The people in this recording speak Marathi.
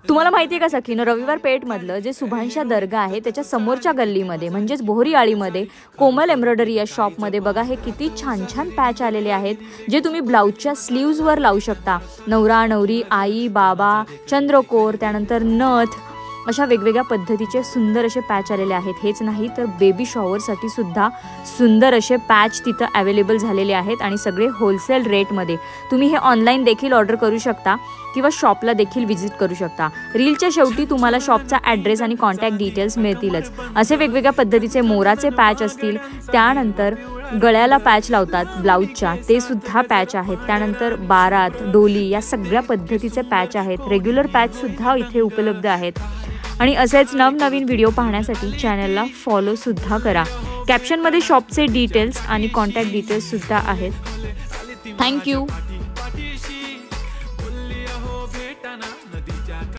तुम्हाला माहिती आहे का सखीनं, रविवार पेठमधलं जे सुभाषा दर्गा आहे त्याच्या समोरच्या गल्लीमध्ये म्हणजेच बोहरी आळीमध्ये कोमल एम्ब्रॉयडरी या शॉपमध्ये बघा हे किती छान छान पॅच आलेले आहेत जे तुम्ही ब्लाऊजच्या स्लीव्जवर लावू शकता। नवरा नवरी, आई बाबा, चंद्रकोर, त्यानंतर नथ, अशा वेगवेगळ्या पद्धतीचे सुंदर असे पॅच आलेले आहेत। हेच नाही तर बेबी शॉवरसाठी सुद्धा सुंदर असे पॅच तिथं अवेलेबल झालेले आहेत आणि सगळे होलसेल रेटमध्ये। तुम्ही हे ऑनलाईन देखील ऑर्डर करू शकता किंवा शॉपला देखील व्हिजिट करू शकता। रीलच्या शेवटी तुम्हाला शॉपचा ॲड्रेस आणि कॉन्टॅक्ट डिटेल्स मिळतीलच। असे वेगवेगळ्या पद्धतीचे मोराचे पॅच असतील, त्यानंतर गळ्याला पॅच लावतात ब्लाऊजच्या ते सुद्धा पॅच आहेत, त्यानंतर बारात, डोली या सगळ्या पद्धतीचे पॅच आहेत। रेग्युलर पॅच सुद्धा इथे उपलब्ध आहेत आणि असेच नवनवीन व्हिडिओ पाहण्यासाठी चॅनलला फॉलो सुद्धा करा। कॅप्शनमध्ये शॉपचे डिटेल्स आणि कॉन्टॅक्ट डिटेल्स सुद्धा आहेत। थँक्यू।